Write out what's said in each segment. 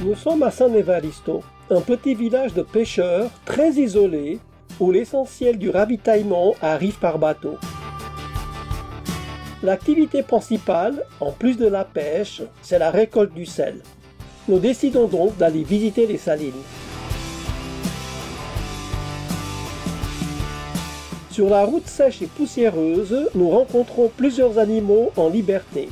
Nous sommes à San Evaristo, un petit village de pêcheurs très isolé où l'essentiel du ravitaillement arrive par bateau. L'activité principale, en plus de la pêche, c'est la récolte du sel. Nous décidons donc d'aller visiter les salines. Sur la route sèche et poussiéreuse, nous rencontrons plusieurs animaux en liberté.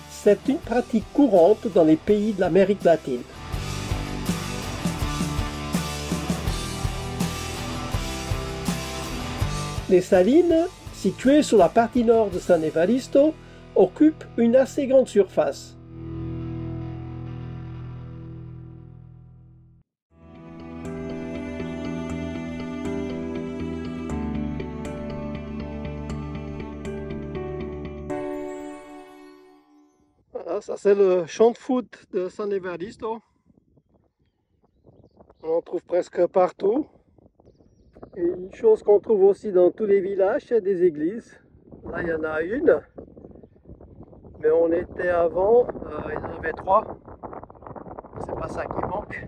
C'est une pratique courante dans les pays de l'Amérique latine. Les salines, situées sur la partie nord de San Evaristo, occupent une assez grande surface. Voilà, ça c'est le champ de foot de San Evaristo. On en trouve presque partout. Et une chose qu'on trouve aussi dans tous les villages, c'est des églises. Là, il y en a une. Mais on était avant, il y en avait 3. C'est pas ça qui manque.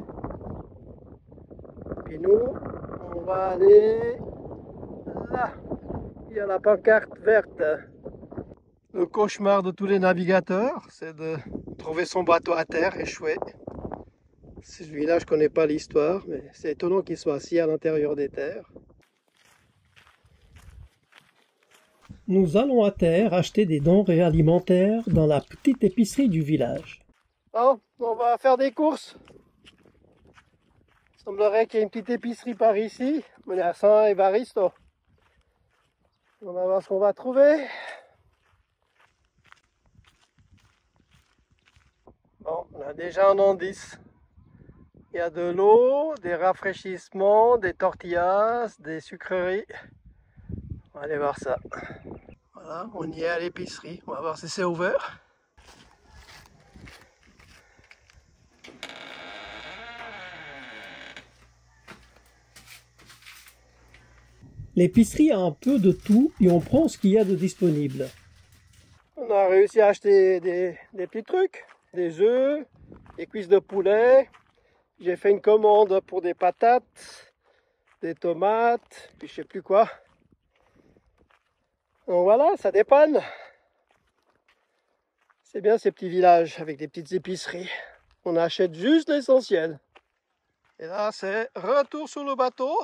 Puis nous, on va aller là. Il y a la pancarte verte. Le cauchemar de tous les navigateurs, c'est de trouver son bateau à terre échoué. Celui-là, je ne connais pas l'histoire, mais c'est étonnant qu'il soit assis à l'intérieur des terres. Nous allons à terre acheter des denrées alimentaires dans la petite épicerie du village. Bon, on va faire des courses. Il semblerait qu'il y ait une petite épicerie par ici. On est à San Evaristo. On va voir ce qu'on va trouver. Bon, on a déjà un indice. Il y a de l'eau, des rafraîchissements, des tortillas, des sucreries. On va aller voir ça. Voilà, on y est à l'épicerie. On va voir si c'est ouvert. L'épicerie a un peu de tout et on prend ce qu'il y a de disponible. On a réussi à acheter des petits trucs, des œufs, des cuisses de poulet. J'ai fait une commande pour des patates, des tomates, puis je sais plus quoi. Donc voilà, ça dépanne. C'est bien ces petits villages avec des petites épiceries. On achète juste l'essentiel. Et là, c'est retour sur le bateau.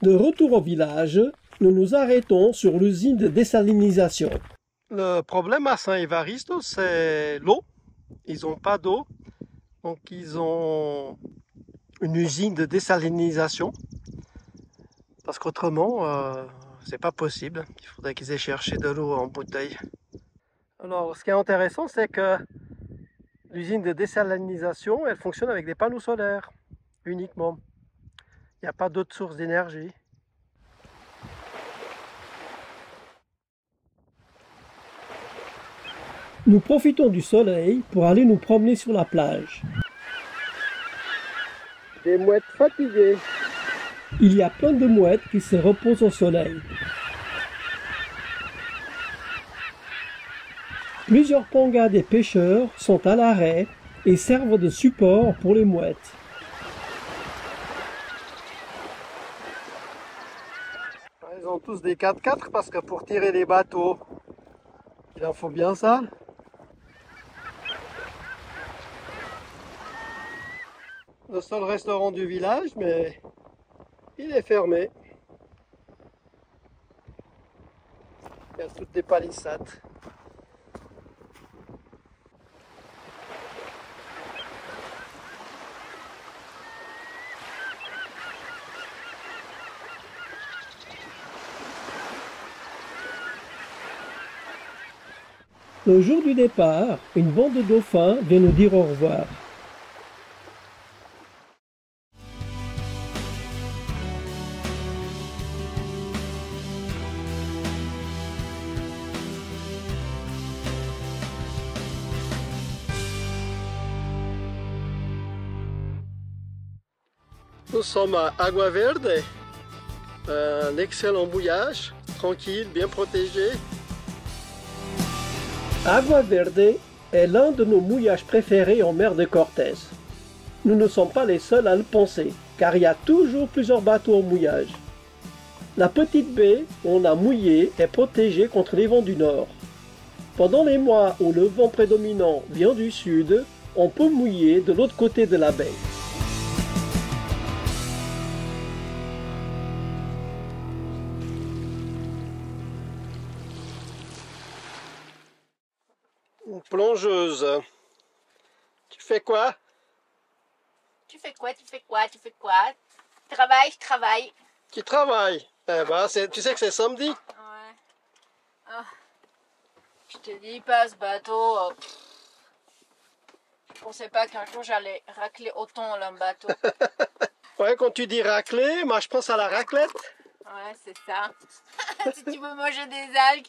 De retour au village, nous nous arrêtons sur l'usine de désalinisation. Le problème à San Evaristo, c'est l'eau. Ils n'ont pas d'eau, donc ils ont une usine de désalinisation. Parce qu'autrement, c'est pas possible. Il faudrait qu'ils aient cherché de l'eau en bouteille. Alors, ce qui est intéressant, c'est que l'usine de désalinisation, elle fonctionne avec des panneaux solaires uniquement. Il n'y a pas d'autres sources d'énergie. Nous profitons du soleil pour aller nous promener sur la plage. Des mouettes fatiguées. Il y a plein de mouettes qui se reposent au soleil. Plusieurs pangas des pêcheurs sont à l'arrêt et servent de support pour les mouettes. Ils ont tous des 4x4 parce que pour tirer les bateaux, il en faut bien ça. Le seul restaurant du village, mais il est fermé. Il y a toutes des palissades. Le jour du départ, une bande de dauphins vient nous dire au revoir. Nous sommes à Agua Verde, un excellent bouillage, tranquille, bien protégé. Agua Verde est l'un de nos mouillages préférés en mer de Cortés. Nous ne sommes pas les seuls à le penser, car il y a toujours plusieurs bateaux en mouillage. La petite baie où on a mouillé est protégée contre les vents du nord. Pendant les mois où le vent prédominant vient du sud, on peut mouiller de l'autre côté de la baie. Une plongeuse. Tu fais quoi? Tu fais quoi? Tu fais quoi? Tu fais quoi? Je travaille. Tu travailles. Eh ben, tu sais que c'est samedi? Ouais. Ah. Je te dis pas ce bateau. Je pensais pas qu'un jour j'allais racler autant un bateau. Ouais, quand tu dis racler, moi je pense à la raclette. Ouais, c'est ça. Si tu veux manger des algues.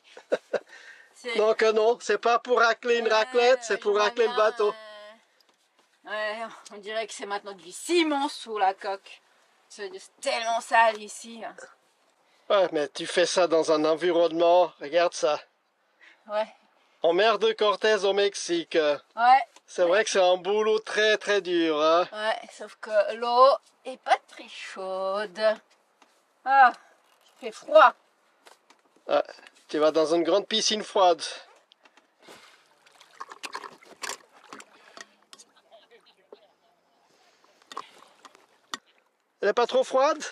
Donc non, c'est pas pour racler une raclette, c'est pour racler le bateau. Ouais, on dirait que c'est maintenant du ciment sous la coque. C'est tellement sale ici. Ouais, mais tu fais ça dans un environnement, regarde ça. Ouais. En mer de Cortés au Mexique. Ouais. C'est vrai que c'est un boulot très très dur, hein. Ouais, sauf que l'eau est pas très chaude. Ah, il fait froid. Ouais, tu vas dans une grande piscine froide. Elle est pas trop froide?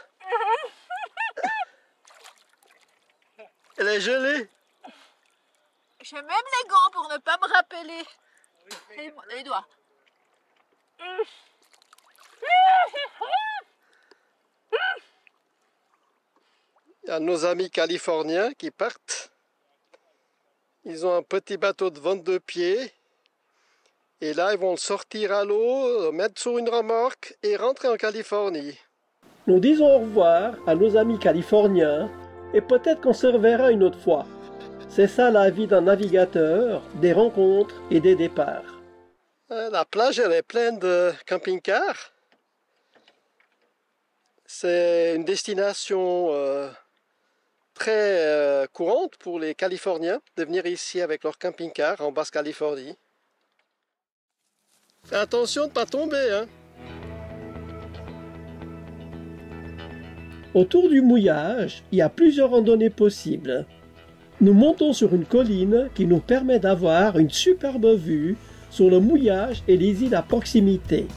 Elle est gelée? J'ai même les gants pour ne pas me rappeler les doigts. Il y a nos amis californiens qui partent. Ils ont un petit bateau de 22 pieds. Et là, ils vont le sortir à l'eau, le mettre sur une remorque et rentrer en Californie. Nous disons au revoir à nos amis californiens et peut-être qu'on se reverra une autre fois. C'est ça la vie d'un navigateur, des rencontres et des départs. La plage, elle est pleine de camping-cars. C'est une destination très courante pour les Californiens de venir ici avec leur camping-car en Basse-Californie. Fais attention de ne pas tomber, hein. Autour du mouillage, il y a plusieurs randonnées possibles. Nous montons sur une colline qui nous permet d'avoir une superbe vue sur le mouillage et les îles à proximité.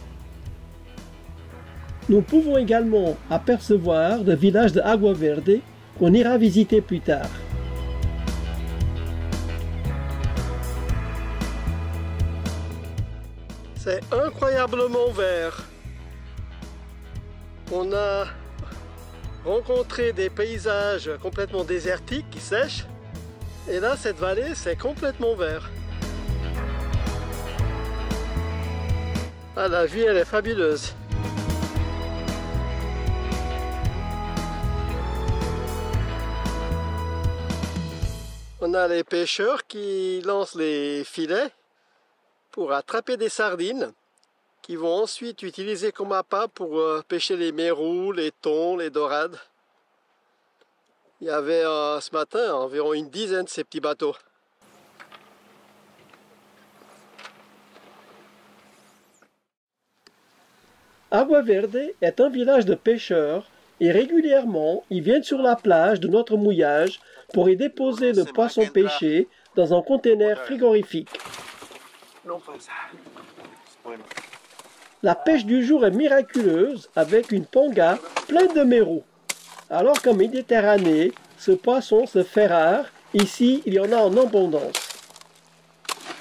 Nous pouvons également apercevoir le village de Agua Verde qu'on ira visiter plus tard. C'est incroyablement vert. On a rencontré des paysages complètement désertiques qui sèchent. Et là, cette vallée, c'est complètement vert. Ah, la vue, elle est fabuleuse. On a les pêcheurs qui lancent les filets pour attraper des sardines qui vont ensuite utiliser comme appât pour pêcher les mérous, les thons, les dorades. Il y avait ce matin environ une dizaine de ces petits bateaux. Agua Verde est un village de pêcheurs et régulièrement ils viennent sur la plage de notre mouillage pour y déposer le poisson pêché dans un conteneur frigorifique. La pêche du jour est miraculeuse avec une panga pleine de mérous. Alors qu'en Méditerranée, ce poisson se fait rare, ici il y en a en abondance.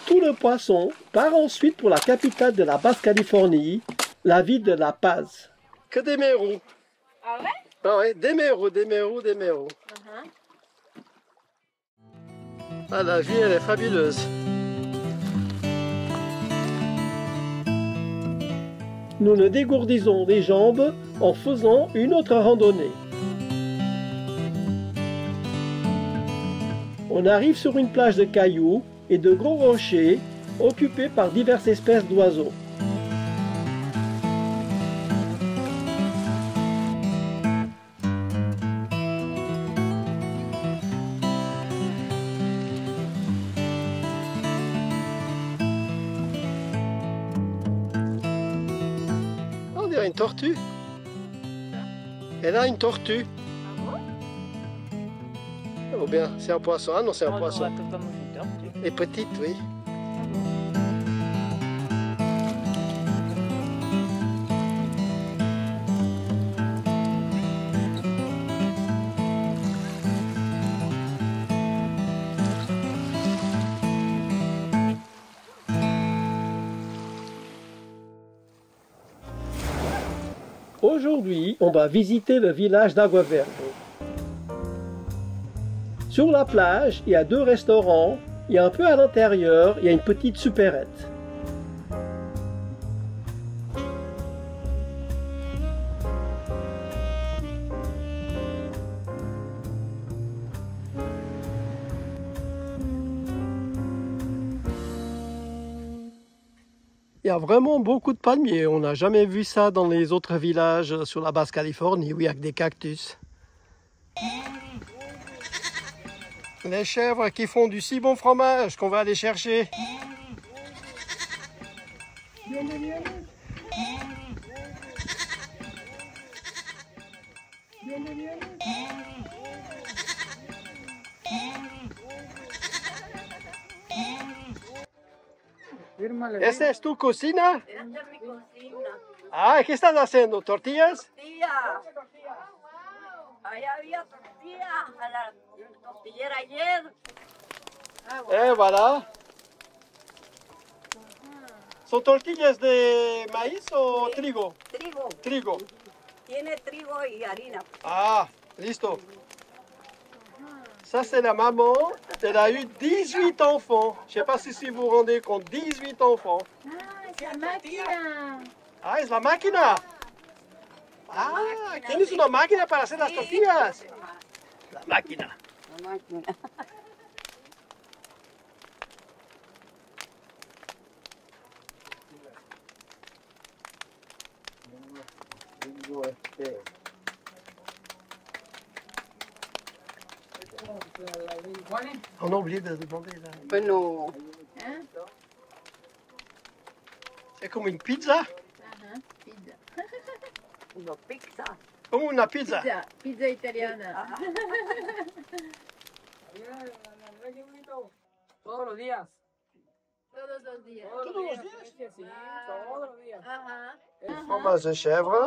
Tout le poisson part ensuite pour la capitale de la Basse-Californie, la ville de La Paz. Que des mérous. Ah ouais? Ah ouais, des mérous, des mérous, des mérous. Ah, la vie elle est fabuleuse. Nous nous dégourdissons les jambes en faisant une autre randonnée. On arrive sur une plage de cailloux et de gros rochers occupés par diverses espèces d'oiseaux. une tortue. Elle a une tortue. Ou bien, c'est un poisson. Ah non, c'est un poisson. Et petite, oui. Aujourd'hui, on va visiter le village d'Agua Verde. Sur la plage, il y a 2 restaurants, et un peu à l'intérieur, il y a une petite supérette. Il y a vraiment beaucoup de palmiers. On n'a jamais vu ça dans les autres villages sur la Basse-Californie, oui, avec des cactus. Les chèvres qui font du si bon fromage qu'on va aller chercher. ¿Esa es tu cocina? Esta es mi cocina. Ah, ¿qué estás haciendo? ¿Tortillas? Tortilla. Ahí había tortilla a la tortillera ayer. Voilà. ¿Son tortillas de maíz o trigo? Trigo. Trigo. Tiene trigo y harina. Ah, listo. Ça, c'est la maman. Elle a eu 18 enfants. Je ne sais pas si vous vous rendez compte. 18 enfants. Ah, es la máquina. Ah, es la máquina. Ah, ¿tienes una máquina para hacer las tortillas? La máquina. La máquina. On a oublié de demander là. Bueno, Hein? C'est comme une pizza. Pizza. una pizza. Comme une pizza. Pizza. Pizza italiana. Todos los días. Todos los días. Todos los días. Sí, todos los días. Ajá. Fromage de chèvre.